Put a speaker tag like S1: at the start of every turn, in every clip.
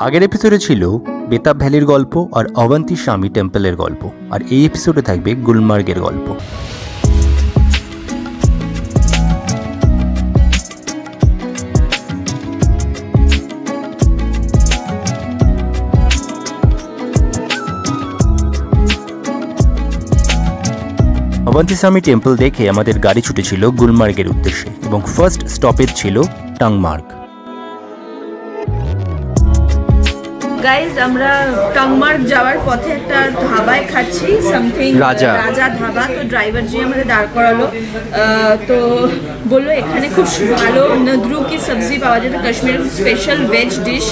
S1: আগের এপিসোডে ছিল বেতাব ভ্যালির গল্প আর অবন্তী স্বামী টেম্পলের গল্প, আর এই এপিসোডে থাকবে গুলমার্গের গল্প। অবন্তী স্বামী টেম্পল দেখে আমাদের গাড়ি ছুটেছিল গুলমার্গের উদ্দেশ্যে এবং ফার্স্ট স্টপেজ ছিল টাংমার্গ।
S2: গাইজ আমরা টাংমার্গ যাওয়ার পথে একটা ধাবায় খাচ্ছি, সামথিং রাজা ধাবা। তো ড্রাইভার জি আমাদের দাঁড় করালো, তো বললো এখানে খুব ভালো নদ্রু কি সবজি পাওয়া যায়, কাশ্মীরের স্পেশাল ভেজ ডিশ,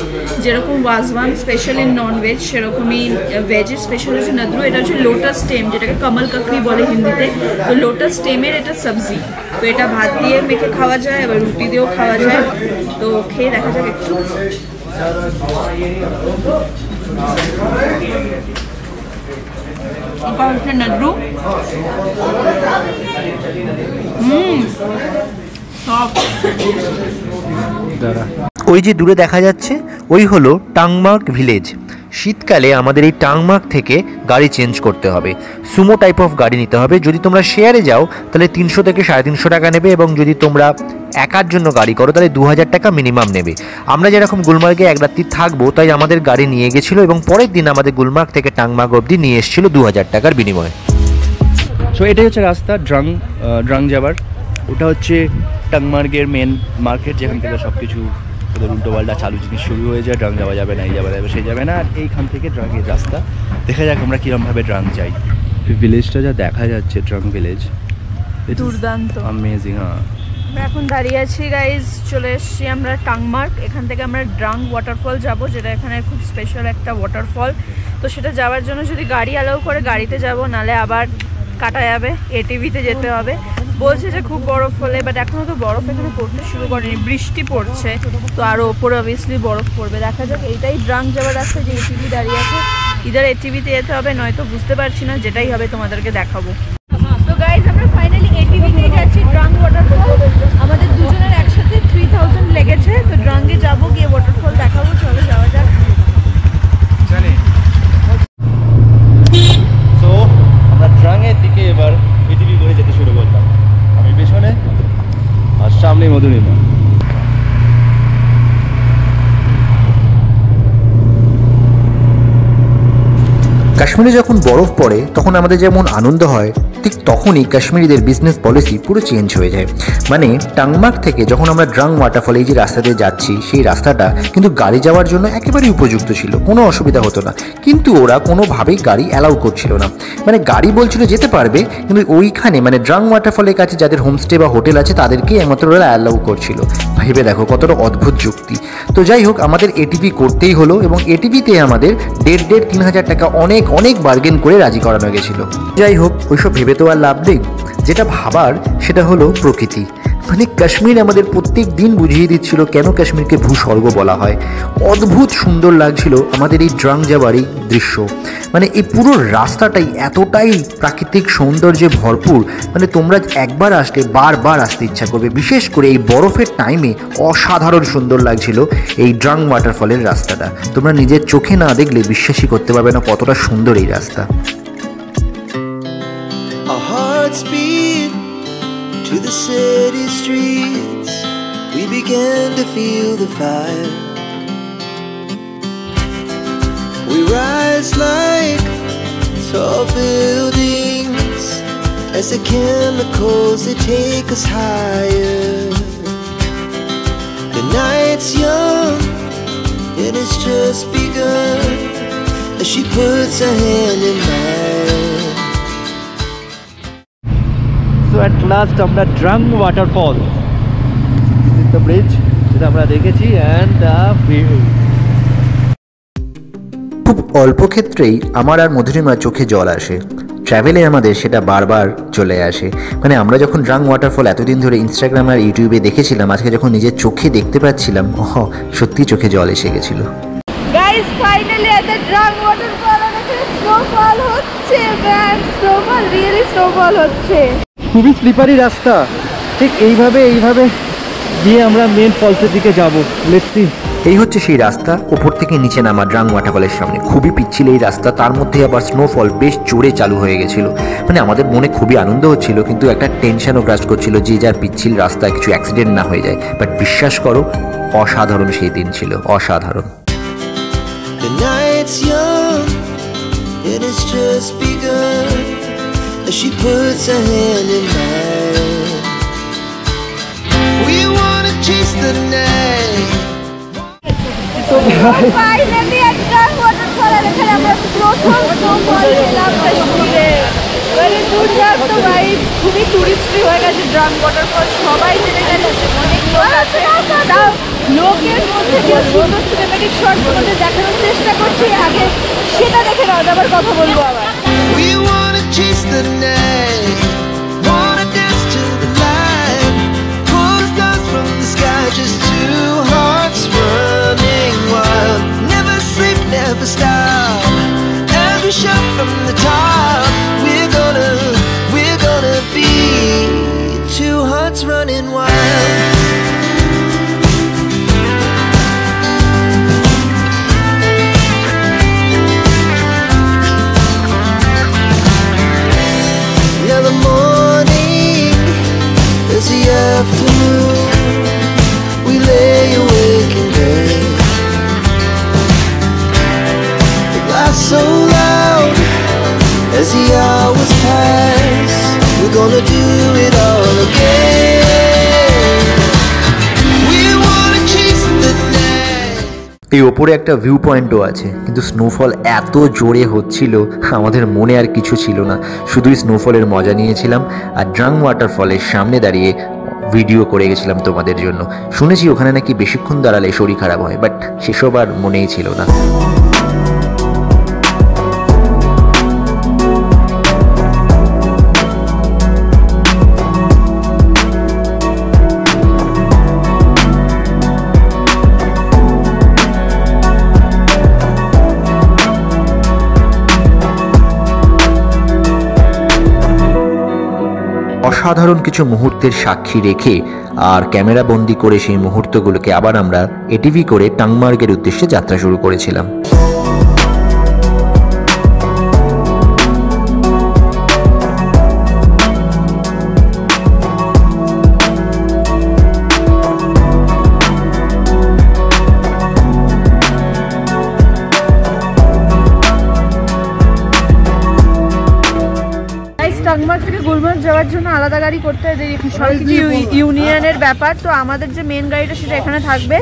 S2: যেরকম ওয়াজওয়ান স্পেশাল ইন নন ভেজ সেরকমই ভেজের স্পেশাল হচ্ছে নদ্রু। এটা হচ্ছে লোটাস স্টেম, যেটাকে কমল কাকড়ি বলে হিন্দিতে। তো লোটাস স্টেমের এটা সবজি, তো এটা ভাত দিয়ে মেখে খাওয়া যায়, আবার রুটি দিয়েও খাওয়া যায়। তো খেয়ে দেখা যাক একটু। নদ্রু
S1: ওই যে দূরে দেখা যাচ্ছে ওই হলো টাংমার্গ ভিলেজ। শীতকালে আমাদের এই টাংমার্গ থেকে গাড়ি চেঞ্জ করতে হবে, সুমো টাইপ অফ গাড়ি নিতে হবে। যদি তোমরা শেয়ারে যাও তাহলে 300 থেকে 350 টাকা নেবে, এবং যদি তোমরা একার জন্য গাড়ি করো তাহলে 2000 টাকা মিনিমাম নেবে। আমরা যেরকম গুলমার্গে এক রাত্রি থাকবো তাই আমাদের গাড়ি নিয়ে গেছিলো, এবং পরের দিন আমাদের গুলমার্গ থেকে টাংমার্গ অবধি নিয়ে এসেছিলো 2000 টাকার বিনিময়ে।
S3: সো এটাই হচ্ছে রাস্তা ড্রাং যাবার। ওটা হচ্ছে টাংমার্গের মেন মার্কেট, যেখান থেকে সব কিছু ওদের উল্টোপাল্টা চালু জিনিস শুরু হয়ে যায়। ড্রাং যাওয়া যাবে না, এই যাওয়া যাবে সেই যাবে না। আর এইখান থেকে ড্রাংয়ের রাস্তা দেখা যাক আমরা কীরকমভাবে ড্রাং যাই। ভিলেজটা যা দেখা যাচ্ছে, ড্রাং ভিলেজ
S2: দুর্দান্ত,
S3: অ্যামেজিং। হ্যাঁ,
S2: আমরা এখন দাঁড়িয়ে আছি গাইজ, চলে এসেছি আমরা টাংমার্গ। এখান থেকে আমরা ড্রাং ওয়াটারফল যাব, যেটা এখানে খুব স্পেশাল একটা ওয়াটারফল। তো সেটা যাওয়ার জন্য যদি গাড়ি অ্যালাউ করে গাড়িতে যাব, নালে আবার কাটা যাবে, এটিভিতে যেতে হবে। বলছে যে খুব বরফ হলে, বাট এখনও তো বরফ এখানে পড়তে শুরু করেনি, বৃষ্টি পড়ছে, তো আরও ওপরে অবভিয়াসলি বরফ পড়বে। দেখা যাক। এইটাই ড্রাং যাওয়ার রাস্তা, যে এটিভি দাঁড়িয়ে আছে, ইদার এটিভিতে যেতে হবে, নয়তো বুঝতে পারছি না, যেটাই হবে তোমাদেরকে দেখাবো। তো গাইজ আমরা ফাইনালি এটিভিতে যাচ্ছি, ড্রাং ওয়াটারফল। আমাদের দুজনের একসাথে 3000 লেগেছে। তো ড্রাংয়ে যাবো, গিয়ে ওয়াটারফল দেখাবো। চলো যাওয়া যাক।
S3: সো আমরা ড্রাংয়ের দিকে এবার এটিভি করে যেতে শুরু করলাম। আমি পেছনে আর সামনে মধুরিমা।
S1: কাশ্মীরে যখন বরফ পড়ে তখন আমাদের যেমন আনন্দ হয়, ঠিক তখনই কাশ্মীরিদের বিজনেস পলিসি পুরো চেঞ্জ হয়ে যায়। মানে টাংমার্গ থেকে যখন আমরা ড্রাং ওয়াটারফলে এই যে রাস্তাতে যাচ্ছি, সেই রাস্তাটা কিন্তু গাড়ি যাওয়ার জন্য একেবারেই উপযুক্ত ছিল, কোনো অসুবিধা হতো না। কিন্তু ওরা কোনোভাবেই গাড়ি অ্যালাউ করছিল না। মানে গাড়ি বলছিল যেতে পারবে, কিন্তু ওইখানে মানে ড্রাং ওয়াটারফলের কাছে যাদের হোমস্টে বা হোটেল আছে তাদেরকেই একমাত্র ওরা অ্যালাউ করছিল। ভেবে দেখো কতটা অদ্ভুত যুক্তি। তো যাই হোক, আমাদের এটিভি করতেই হলো, এবং এটিভিতে আমাদের 1,500-3,000 টাকা অনেক অনেক বার্গেন করে রাজি করানো গেছিলো। যাই হোক, ওইসব ভেবে তো আর লাভ নেই। যেটা ভাবার সেটা হলো প্রকৃতি। মানে কাশ্মীর আমাদের প্রত্যেক দিন বুঝিয়ে দিচ্ছিল কেন কাশ্মীরকে ভূস্বর্গ বলা হয়। অদ্ভুত সুন্দর লাগছিল আমাদের এই ড্রাং যাবার এই দৃশ্য। মানে এই পুরো রাস্তাটাই এতটাই প্রাকৃতিক সৌন্দর্যে ভরপুর, মানে তোমরা একবার আসলে বারবার আসতে ইচ্ছা করবে। বিশেষ করে এই বরফের টাইমে অসাধারণ সুন্দর লাগছিল এই ড্রাং ওয়াটারফলের রাস্তাটা। তোমরা নিজের চোখে না দেখলে বিশ্বাসই করতে পারবে না কতটা সুন্দর এই রাস্তা।
S4: Speed to the city streets, we began to feel the fire. We rise like tall buildings as the chemicals they take us higher. The night's young and it's just begun as she puts her hand in mine.
S3: So at last আমরা drank waterfall, this is the bridge যেটা আমরা দেখেছি, and the view.
S1: খুব অল্প ক্ষেত্রেই আমার আর মধুরিমার চোখে জল আসে। ট্র্যাভেলে আমাদের সেটা বারবার চলে আসে। মানে আমরা যখন ড্রাং ওয়াটারফল এতদিন ধরে ইনস্টাগ্রাম আর ইউটিউবে দেখেছিলাম, আজকে যখন নিজের চোখে দেখতে পাচ্ছিলাম, সত্যি চোখে জল এসে গেছিল।
S2: Guys finally at the drank waterfall snowfall হচ্ছে, ম্যান স্নোফল, রিয়েলি স্নোফল হচ্ছে।
S3: খুবই স্লিপারি রাস্তা, ঠিক এইভাবে গিয়ে আমরা মেন ফলসের দিকে যাব। Let's see.
S1: এই হচ্ছে সেই রাস্তা, ওপর থেকে নিচে নামা ড্রাং ওয়াটারফলের সামনে। খুবই পিচ্ছিল এই রাস্তা, তার মধ্যে আবার স্নোফল বেশ জোরে চালু হয়ে গেছিল। মানে আমাদের মনে খুবই আনন্দ হচ্ছিল, কিন্তু একটা টেনশনও গ্রাস করছিল যে যার পিচ্ছিল রাস্তায় কিছু অ্যাক্সিডেন্ট না হয়ে যায়। বাট বিশ্বাস করো, অসাধারণ সেই দিন ছিল, অসাধারণ।
S4: The night's young, and it's just begun. As she puts her hand in mine, we wanna chase the night.
S2: Finally একটা ওয়াটারফল, এখানে আমরা প্রথম স্নোফল পেলাম কাশ্মীরে। মানে দুর্দান্ত ভাইব, খুবই টুরিস্ট্রি হয়ে গেছে ড্রাং ওয়াটারফল, সবাই জেনে গেছে, অনেক লোক আছে। তাও লোকের মধ্যে যে সুন্দর সিনেমেটিক শট তোমাদের দেখানোর চেষ্টা করছি, আগে সেটা দেখে নাও, আবার কথা বলবো আবার।
S4: We wanna chase the night, wanna dance to the light, pull stars from the sky, just two hearts running wild. Never sleep, never stop, every shot from the top. We're gonna be two hearts running wild. Afternoon, we lay awake in bed. The glass so loud as the hours pass. We're gonna do it all again. We wanna chase the night.
S1: এই ওপরে একটা view পয়েন্টও আছে, কিন্তু snowfall এত জোরে হচ্ছিল আমাদের মনে আর কিছু ছিল না, শুধুই স্নোফলের মজা নিয়েছিলাম আর ড্রাং ওয়াটারফলের সামনে দাঁড়িয়ে ভিডিও করে গেছিলাম তোমাদের জন্য। শুনেছি ওখানে নাকি বেশিক্ষণ দাঁড়ালে শরীর খারাপ হয়, বাট সেসব আর মনেই ছিল না। অসাধারণ কিছু মুহূর্তের সাক্ষী রেখে আর ক্যামেরা বন্দি করে সেই মুহূর্তগুলোকে আবার আমরা এটিভি করে টাংমার্গের উদ্দেশ্যে যাত্রা শুরু করেছিলাম।
S2: টাংমার্গ থেকে গুলমার্গ যাওয়ার জন্য আলাদা গাড়ি করতে হয়, সবকিছু ইউনিয়নের ব্যাপার। তো আমাদের যে মেন গাড়িটা সেটা এখানে থাকবে,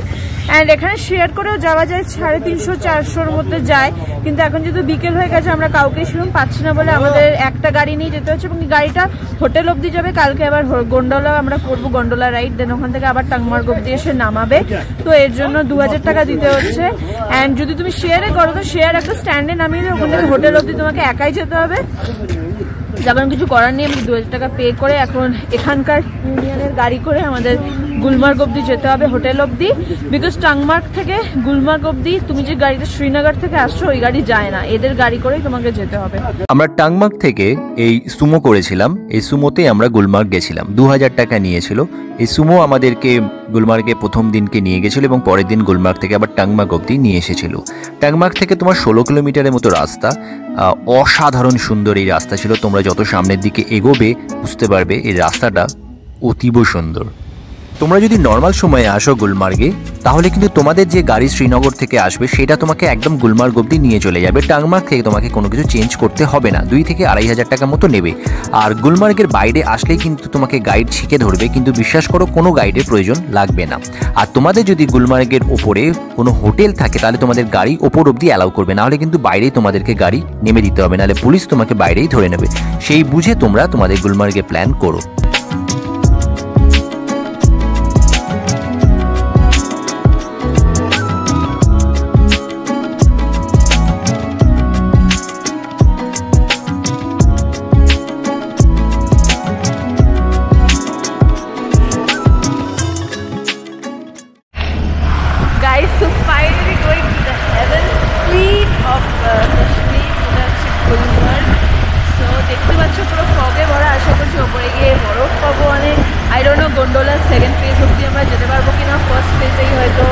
S2: অ্যান্ড এখানে শেয়ার করেও যাওয়া যায়, 350-400-র মধ্যে যায়। কিন্তু এখন যেহেতু বিকেল হয়ে গেছে, আমরা কাউকে সেরকম পাচ্ছি না বলে আমাদের একটা গাড়ি নিয়ে যেতে হচ্ছে, এবং গাড়িটা হোটেল অবধি যাবে। কালকে আবার গন্ডোলা আমরা করবো, গন্ডোলা রাইড, দেন ওখান থেকে আবার টাংমার্গ অবধি এসে নামাবে। তো এর জন্য 2000 টাকা দিতে হচ্ছে। অ্যান্ড যদি তুমি শেয়ারে করো তো শেয়ার একটা স্ট্যান্ডে নামিয়ে দেবে, ওখান থেকে হোটেল অবধি তোমাকে একাই যেতে হবে। যখন কিছু করার নেই, আমরা 2000 টাকা পে করে এখন এখানকার ইউনিয়নের গাড়ি করে আমাদের গুলমার্গ অবধি যেতে হবে, হোটেল অবধি। বিকজ টাংমার্গ থেকে গুলমার্গ অবধি তুমি যে গাড়িতে শ্রীনগর থেকে আসছো ওই গাড়ি যায় না, এদের গাড়ি করেই তোমাকে যেতে হবে।
S3: আমরা টাংমার্গ থেকে এই সুমো করেছিলাম, এই সুমোতে আমরা গুলমার্গ গেছিলাম। 2000 টাকা নিয়েছিল। এই সুমো আমাদেরকে গুলমার্গে প্রথম দিনকে নিয়ে গেছিলো এবং পরের দিন গুলমার্গ থেকে আবার টাংমার্গ অবধি নিয়ে এসেছিল। টাংমার্গ থেকে তোমার 16 কিলোমিটারের মতো রাস্তা, অসাধারণ সুন্দর এই রাস্তা ছিল। তোমরা যত সামনের দিকে এগোবে বুঝতে পারবে এই রাস্তাটা অতীব সুন্দর। তোমরা যদি নর্মাল সময়ে আসো গুলমার্গে, তাহলে কিন্তু তোমাদের যে গাড়ি শ্রীনগর থেকে আসবে সেটা তোমাকে একদম গুলমার্গ অবধি নিয়ে চলে যাবে। টাংমার্গ থেকে তোমাকে কোনো কিছু চেঞ্জ করতে হবে না, 2 থেকে 2500 টাকা মতো নেবে। আর গুলমার্গের বাইরে আসলেই কিন্তু তোমাকে গাইড শিখে ধরবে, কিন্তু বিশ্বাস করো কোনো গাইডের প্রয়োজন লাগবে না। আর তোমাদের যদি গুলমার্গের ওপরে কোনো হোটেল থাকে তাহলে তোমাদের গাড়ি ওপর অবধি অ্যালাউ করবে, নাহলে কিন্তু বাইরেই তোমাদেরকে গাড়ি নেমে দিতে হবে, নাহলে পুলিশ তোমাকে বাইরেই ধরে নেবে। সেই বুঝে তোমরা তোমাদের গুলমার্গে প্ল্যান করো।
S2: গন্ডোলার সেকেন্ড ফেজ অবধি আমরা যেতে পারবো কিনা, ফার্স্ট ফেজেই হয়তো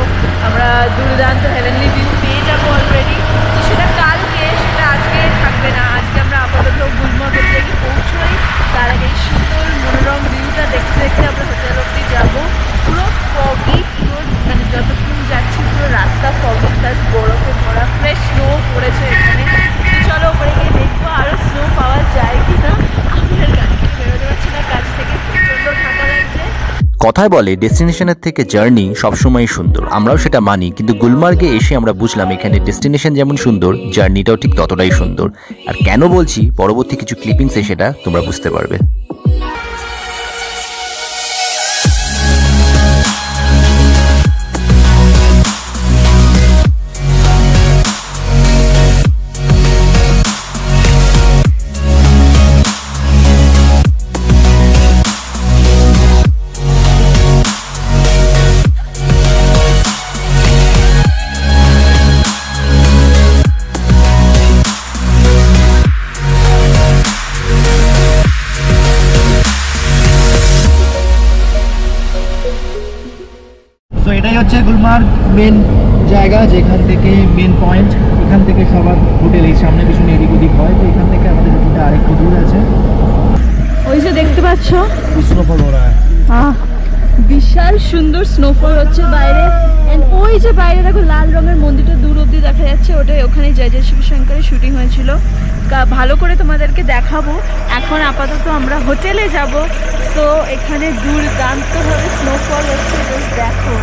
S2: আমরা দুর্দান্ত হেভেনলি ভিউ পেয়ে যাবো অলরেডি। তো সেটা কালকে, সেটা আজকে থাকবে না। আজকে আমরা আপাতত গুলমার্গের দিকে পৌঁছোই, তার আগে সুন্দর মনোরম ভিউটা দেখতে দেখতে আমরা হোটেল অব্দি যাবো। পুরো ফগি, পুরো মানে যতক্ষণ যাচ্ছি পুরো রাস্তা ফগি, প্লাস বরফে ভরা, ফ্রেশ স্নো পড়েছে এখানে। তো চলো ওপরে গিয়ে দেখবো আরও স্নো পাওয়া যায় কি না। আমাদের গাড়ি থেকে বেরোতে পারছি না, কাছ থেকে প্রচণ্ড ঠান্ডা লাগছে।
S1: কথায় বলে ডেস্টিনেশনের থেকে জার্নি সবসময় সুন্দর, আমরাও সেটা মানি, কিন্তু গুলমার্গে এসে আমরা বুঝলাম এখানে ডেস্টিনেশন যেমন সুন্দর, জার্নিটাও ঠিক ততটাই সুন্দর। আর কেন বলছি, পরবর্তী কিছু ক্লিপিংসে সেটা তোমরা বুঝতে পারবে।
S3: তো এটাই হচ্ছে গুলমার্গ মেন জায়গা, যেখান থেকে মেন পয়েন্ট। এখান থেকে সবার হোটেল এই সামনে পিছনে এদিক ওদিক হয়। তো এখান থেকে আমাদের হোটেলটা আরেকটু দূর আছে।
S2: ওই যে দেখতে পাচ্ছ
S3: স্নোফল हो रहा है।
S2: বিশাল সুন্দর স্নোফল হচ্ছে বাইরে। এন্ড ওই যে বাইরে দেখো লাল রঙের মন্দিরটা দূর অব্দি দেখা যাচ্ছে, ওটাই ওখানে জয় জয় শিবশঙ্করের শুটিং হয়েছিল। ভালো করে তোমাদেরকে দেখাবো। এখন আপাতত আমরা হোটেলে যাব। তো এখানে দুর্দান্তভাবে স্নোফল হচ্ছে, জাস্ট দেখো।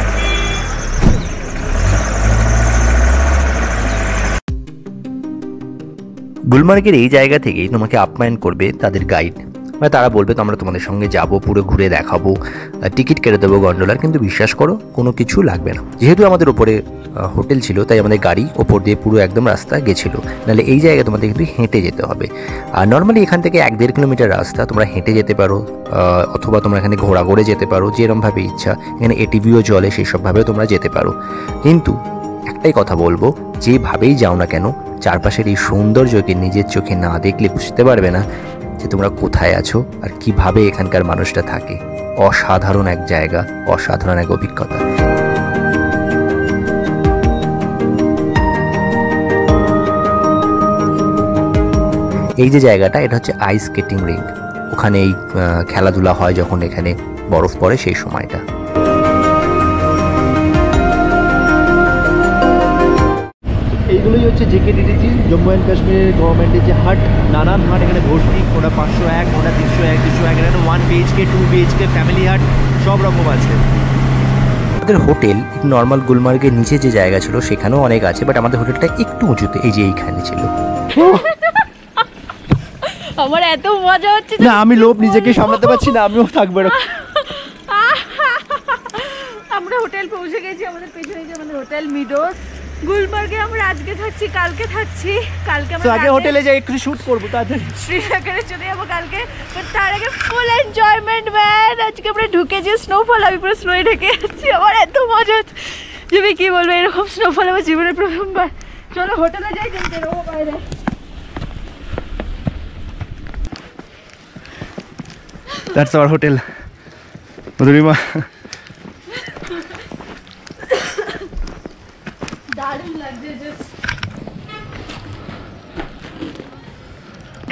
S1: গুলমার্গের এই জায়গা থেকেই তোমাকে আপ্যায়ন করবে তাদের গাইড, মানে তারা বলবে তো আমরা তোমাদের সঙ্গে যাব, পুরো ঘুরে দেখাবো, টিকিট কেটে দেবো গন্ডোলার। কিন্তু বিশ্বাস করো কোনো কিছু লাগবে না, যেহেতু আমাদের ওপরে হোটেল ছিল তাই আমাদের গাড়ি ওপর দিয়ে পুরো একদম রাস্তা গেছিলো। নাহলে এই জায়গায় তোমাদের কিন্তু হেঁটে যেতে হবে। আর নর্মালি এখান থেকে 1-1.5 কিলোমিটার রাস্তা, তোমরা হেঁটে যেতে পারো অথবা তোমরা এখানে ঘোড়া করে যেতে পারো, যেরমভাবে ইচ্ছা। এখানে এটিভিও চলে, সেই সবভাবেও তোমরা যেতে পারো। কিন্তু একটাই কথা বলবো, যেভাবেই যাও না কেন, চারপাশের এই সৌন্দর্যকে নিজের চোখে না দেখলে বুঝতে পারবে না যে তোমরা কোথায় আছো আর কিভাবে এখানকার মানুষটা থাকে। অসাধারণ এক জায়গা, অসাধারণ এক অভিজ্ঞতা। এই যে জায়গাটা, এটা হচ্ছে আইস স্কেটিং রিঙ্ক। ওখানে এই খেলাধুলা হয় যখন এখানে বরফ পড়ে সেই সময়টা।
S3: এইগুলোই হচ্ছে JKTTC, জম্মু অ্যান্ড কাশ্মীরের গভর্নমেন্টের যে হাট, নানান হাট এখানে ভর্তি। কোনটা 501, কোনটা 301, 201, এখানে 1 BHK, 2 BHK, ফ্যামিলি হাট সব রকম আছে।
S1: আমাদের হোটেল নর্মাল গুলমার্গের নিচে যে জায়গা ছিল সেখানেও অনেক আছে, বাট আমাদের হোটেলটা একটু উঁচুতে, এই যে এইখানে ছিল।
S2: আমার এত মজা হচ্ছে
S3: না, আমি লোভ নিজেকে সামলাতে পারছি না, আমিও থাকবো এরকম।
S2: আমরা হোটেল পৌঁছে গেছি, আমাদের পেছনে যে আমাদের হোটেল মিডোস। গুলমার্গে আমরা আজকে থাকছি, কালকে থাকছি। কালকে আমরা
S3: আগে হোটেলে যাই একটু শুট করবো, তাড়াতাড়ি
S2: শ্রীনগরে চলে যাবো কালকে। বাট তার আগে ফুল এনজয়মেন্ট ম্যান। আজকে আমরা ঢুকেছি স্নোফল, আমি পুরো স্নোয়ে ঢেকে যাচ্ছি। আমার এত মজা হচ্ছে যে আমি কি বলবো, এরকম স্নোফল আমার জীবনের প্রথমবার। চলো হোটেলে যাই, কিন্তু এরকম বাইরে।
S3: That's our hotel Madhurima.
S2: দারুণ লাগছে just.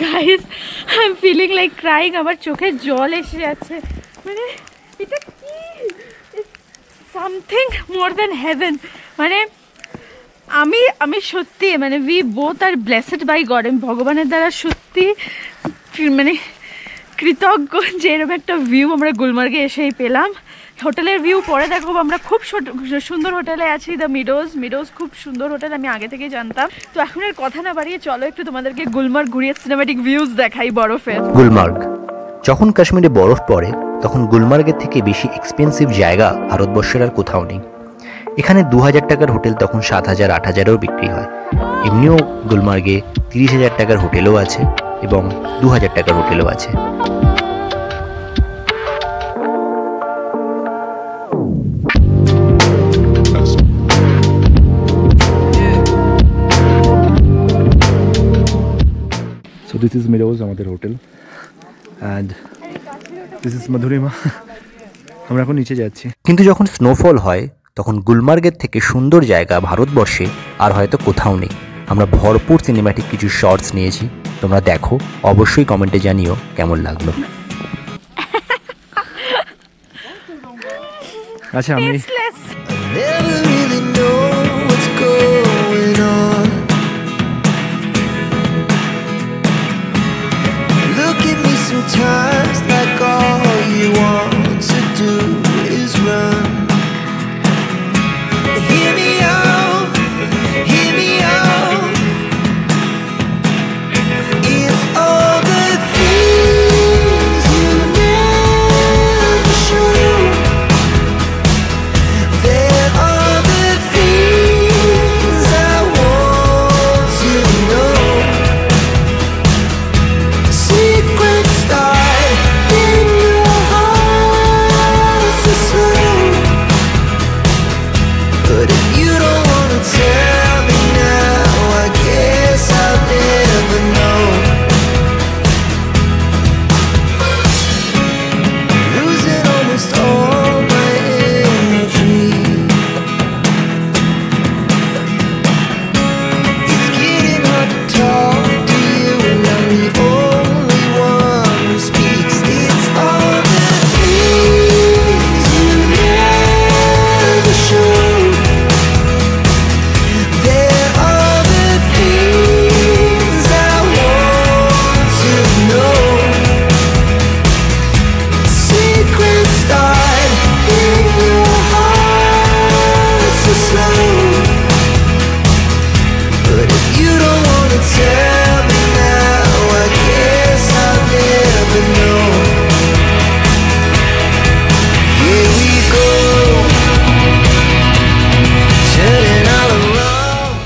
S2: Guys, I am feeling like crying. আমার চোখে জল এসে যাচ্ছে। মানে এটা কি, সামথিং মোর দ্যান হেভেন। মানে আমি সত্যি, মানে we both are blessed by God. আমি ভগবানের দ্বারা সত্যি মানে কৃতজ্ঞ যে এরকম একটা ভিউ আমরা গুলমার্গে এসেই পেলাম। হোটেলের ভিউ পরে দেখো। আমরা খুব সুন্দর হোটেলে আছি, দ্য মিডোজ খুব সুন্দর হোটেল, আমি আগে থেকেই জানতাম। তো এখন আর কথা না বাড়িয়ে চলো একটু তোমাদেরকে গুলমার্গ ঘুরিয়ে সিনেম্যাটিক ভিউজ দেখাই বরফের।
S1: গুলমার্গ, যখন কাশ্মীরে বরফ পড়ে তখন গুলমার্গের থেকে বেশি এক্সপেন্সিভ জায়গা ভারতবর্ষের আর কোথাও নেই। এখানে 2000 টাকার হোটেল তখন 7000, 8000এও বিক্রি হয়। এমনিও গুলমার্গে 30,000 টাকার হোটেলও আছে এবং 2000 টাকার হোটেলও আছে।
S3: So this is Miroz, আমাদের hotel, and this is Madhurima. আমরা এখন নিচে যাচ্ছি।
S1: কিন্তু যখন স্নোফল হয় তখন গুলমার্গের থেকে সুন্দর জায়গা ভারতবর্ষে আর হয়তো কোথাও নেই। আমরা ভরপুর সিনেম্যাটিক কিছু শর্টস নিয়েছি, তোমরা দেখো, অবশ্যই কমেন্টে জানিও কেমন লাগলো।
S3: আচ্ছা আমি
S2: Tasteless.
S4: Never really know what's going on. Look at me sometimes like all you want to do is run. Hear me out, hear me out. It's all the things you never show. There are the things I want to know. Secret start in your heart so slow. But if you don't wanna tell me now, I guess I'll never know. Losing almost all my energy. It's getting hard to talk to you, and I'm the only one who speaks. It's all the things you never show. There are the things I want to know. Secret start in your heart so slow. But if you don't wanna tell me now, I guess I'll never know. Here we go, turning all around.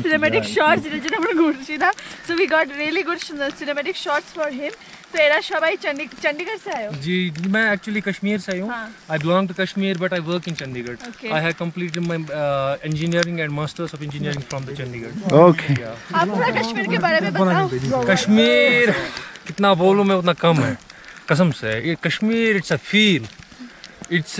S2: Cinematic shorts যেটা যেটা আমরা ঘুরছি না, so we got really good cinematic shorts for him. तो एरा सबाई चंडीगढ़ से आए हो?
S5: जी मैं एक्चुअली कश्मीर से आई हूँ।
S2: हाँ।
S5: I belong to Kashmir but I work in Chandigarh.
S2: Okay.
S5: I have completed my engineering and masters of engineering from the Chandigarh.
S3: Okay
S2: आप थोड़ा कश्मीर के बारे में बताओ।
S5: कश्मीर कितना बोलूँ मैं उतना कम है, कसम से। ये Kashmir it's a feel, it's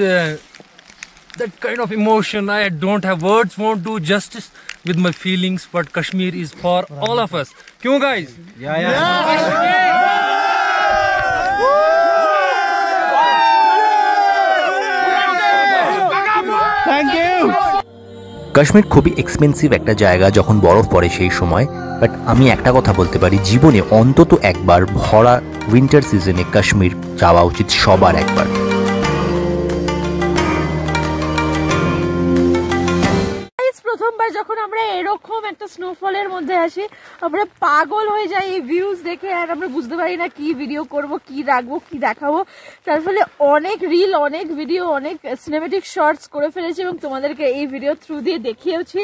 S5: that kind of emotion. I don't have words, won't do justice with my feelings, but Kashmir is for all of us. क्यों guys?
S1: কাশ্মীর খুবই এক্সপেন্সিভ একটা জায়গা যখন বরফ পড়ে সেই সময়, বাট আমি একটা কথা বলতে পারি, জীবনে অন্তত একবার ভরা উইন্টার সিজনে কাশ্মীর যাওয়া উচিত সবার একবার।
S2: প্রথমবার যখন আমরা এরকম একটা স্নোফলের মধ্যে আসি, আমরা পাগল হয়ে যাই এই ভিউজ দেখে, আর আমরা বুঝতে পারি না কি ভিডিও করব, কি রাখবো, কি দেখাবো। তার ফলে অনেক রিল, অনেক ভিডিও, অনেক সিনেম্যাটিক শর্টস করে ফেলেছি এবং তোমাদেরকে এই ভিডিও থ্রু দিয়ে দেখিয়েছি।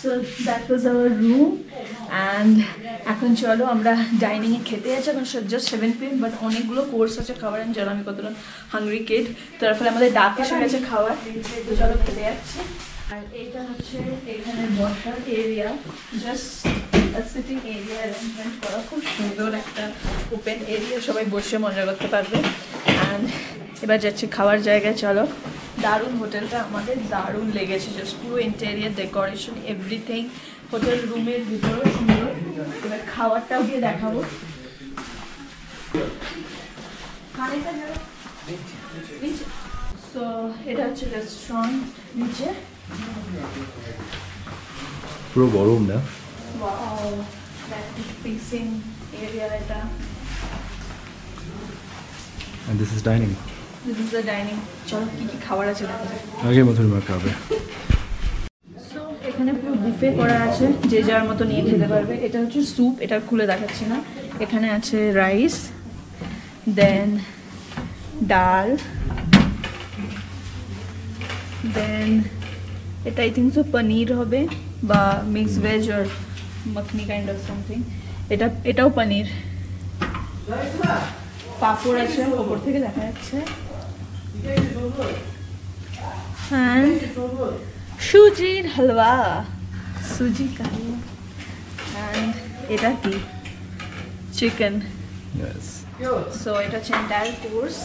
S2: So that was our room and এখন চলো আমরা ডাইনিং এ খেতে যাচ্ছি। এখন জাস্ট 7 PM বাট অনেকগুলো কোর্স আছে খাবার, আমি জানো আমি কতটা হাংরি কিড, তার ফলে আমাদের ডাক এসে গেছে খাবার, তো চলো খেতে যাচ্ছি। আর এটা হচ্ছে এখানে বসার area, just sitting area arrangement করা, খুব সুন্দর একটা ওপেন এরিয়া, সবাই বসে মজা করতে পারবে। অ্যান্ড এবার যাচ্ছি খাওয়ার জায়গায়, চলো। দারুণ হোটেলটা আমাদের দারুণ লেগেছে, জাস্ট পুরো ইন্টেরিয়ার ডেকোরেশন এভরিথিং, হোটেল রুমের ভিতরেও সুন্দর। এবার খাবারটাও গিয়ে দেখাবো। সো এটা হচ্ছে রেস্টুরেন্ট নিচে,
S3: পুরো গরম না?
S2: ওয়াও, ফিক্সিং এরিয়া এটা।
S3: And this is dining.
S2: This is the dining. চলো কি কি খাবার আছে দেখা যাক।
S3: আগে মধুরিমা খাবে।
S2: সো এখানে পুরো বুফে করা আছে, যে যার মতো নিয়ে খেতে পারবে। এটা হচ্ছে স্যুপ, এটা খুলে দেখাচ্ছি না। এখানে আছে রাইস, দেন ডাল, দেন এটা আই থিঙ্ক সো পনির হবে বা মিক্স ভেজ আর মখনি কাইন্ড অফ সামথিং। এটাও পনির। পাপড় আছে, ওপর থেকে দেখা যাচ্ছে। and সুজির হালুয়া, সুজি का हलवा। অ্যান্ড এটা কি চিকেন, সো এটা হচ্ছে এন্টায়ার কোর্স।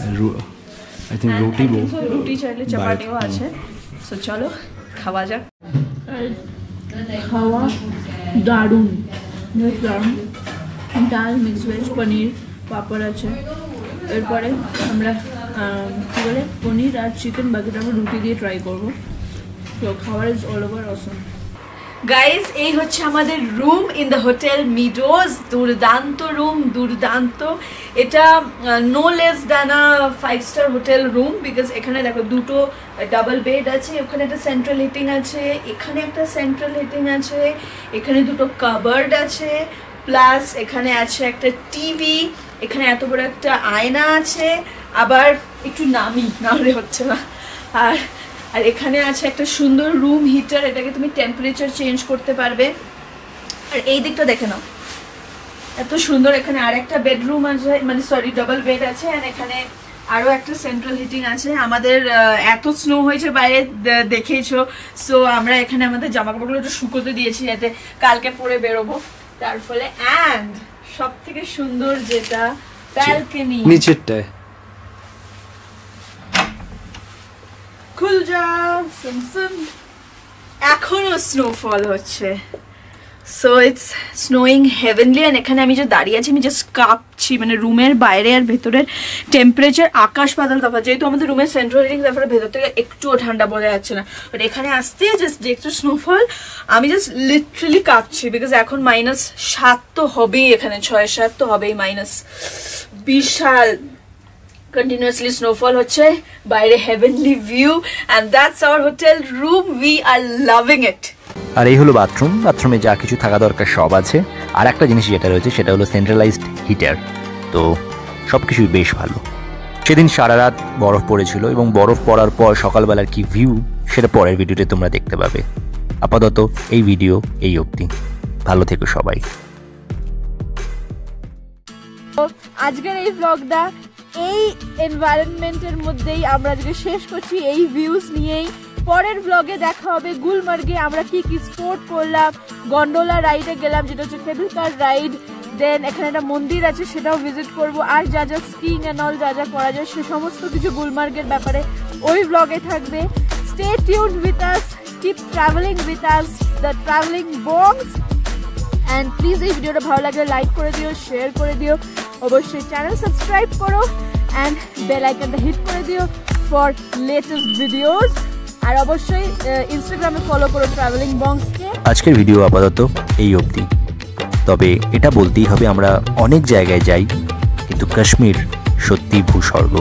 S3: আই থিঙ্ক রুটি বো,
S2: রুটি চাইলে চাপাটিও আছে। সো চলো খাওয়া যাক। খাওয়া দারুণ, দারুণ। ডাল, মিক্স ভেজ, পনির, পাপড় আছে। এরপরে আমরা কী বলে পনির আর চিকেন, বাকিটা আমরা রুটি দিয়ে ট্রাই করবো। তো খাবার is all over Assam. Guys, এই হচ্ছে আমাদের room in the hotel Meadows. দুর্দান্ত রুম, দুর্দান্ত। এটা no less than a five star hotel room, because এখানে দেখো দুটো ডাবল বেড আছে, ওখানে একটা সেন্ট্রাল হিটিং আছে, এখানে একটা সেন্ট্রাল হিটিং আছে, এখানে দুটো কাবার্ড আছে, প্লাস এখানে আছে একটা টিভি, এখানে এত বড় একটা আয়না আছে, আবার একটু নামি নাহলে হচ্ছে না। আর আর এখানে আছে একটা সুন্দর রুম হিটার, এটাকে তুমি টেম্পারেচার চেঞ্জ করতে পারবে। আর এই দিকটা দেখে নাও, এত সুন্দর। এখানে আর একটা বেডরুম আছে, মানে সরি ডাবল বেড আছে, আর এখানে আরও একটা সেন্ট্রাল হিটিং আছে। আমাদের এত স্নো হয়েছে বাইরে দেখেইছো, সো আমরা এখানে আমাদের জামা কাপড়গুলো একটু শুকোতে দিয়েছি যাতে কালকে পরে বেরোবো। তার ফলে অ্যান্ড সব থেকে সুন্দর যেটা ব্যালকনি,
S3: নিচেরটায়
S2: খুল যাও, এখনো স্নোফল হচ্ছে। So it's snowing heavenly. And এখানে আমি যে দাঁড়িয়ে আছি, আমি জাস্ট কাঁপছি, মানে রুমের বাইরে আর ভেতরের টেম্পারেচার আকাশ পাতাল তফাৎ। যেহেতু আমাদের রুমের সেন্ট্রাল হিটিং, তারপরে ভেতর থেকে একটুও ঠান্ডা বোঝা যাচ্ছে না, বাট এখানে আসতে জাস্ট দেখছো স্নোফল, আমি জাস্ট লিটারালি কাঁপছি, বিকজ এখন -7 তো হবেই, এখানে 6-7 তো হবেই মাইনাস। বিশাল কন্টিনিউয়াসলি স্নোফল হচ্ছে, বাইরে heavenly view, and that's our hotel room. We are loving it.
S1: আর এই হলো বাথরুম। বাথরুমে যা কিছু থাকা দরকার সব আছে। আর একটা জিনিস যেটা রয়েছে সেটা হলো সেন্ট্রালাইজড হিটার। তো সব কিছুই বেশ ভালো। সেদিন সারা রাত বরফ পড়েছিল, এবং বরফ পড়ার পর সকালবেলার কি ভিউ সেটা পরের ভিডিওতে তোমরা দেখতে পাবে। আপাতত এই ভিডিও এই অবধি। ভালো থেকো সবাই।
S2: আজকের এই ব্লগটা এই এনভায়রনমেন্টের মধ্যেই আমরা আজকে শেষ করছি, এই ভিউজ নিয়েই। পরের ব্লগে দেখা হবে গুলমার্গে আমরা কি কি স্পোর্ট করলাম। গন্ডোলা রাইডে গেলাম, যেটা হচ্ছে কেবল কার রাইড। দেন এখানে একটা মন্দির আছে, সেটাও ভিজিট করব। আর যা যা স্কিং অ্যান্ড অল যা যা করা যায় সে সমস্ত কিছু গুলমার্গের ব্যাপারে ওই ব্লগে থাকবে। Stay tuned with us, keep travelling with us, the travelling Bongs. And please এই ভিডিওটা ভালো লাগলে লাইক করে দিও, শেয়ার করে দিও, অবশ্যই চ্যানেল সাবস্ক্রাইব করো, অ্যান্ড বেল আইকনটা হিট করে দিও ফর লেটেস্ট ভিডিওস। আর অবশ্যই ইনস্টাগ্রামে ফলো করো ট্রাভেলিং বংসকে।
S1: আজকের ভিডিও আপাতত এই অবধি। তবে এটা বলতেই হবে, আমরা অনেক জায়গায় যাই, কিন্তু কাশ্মীর সত্যি ভূস্বর্গ।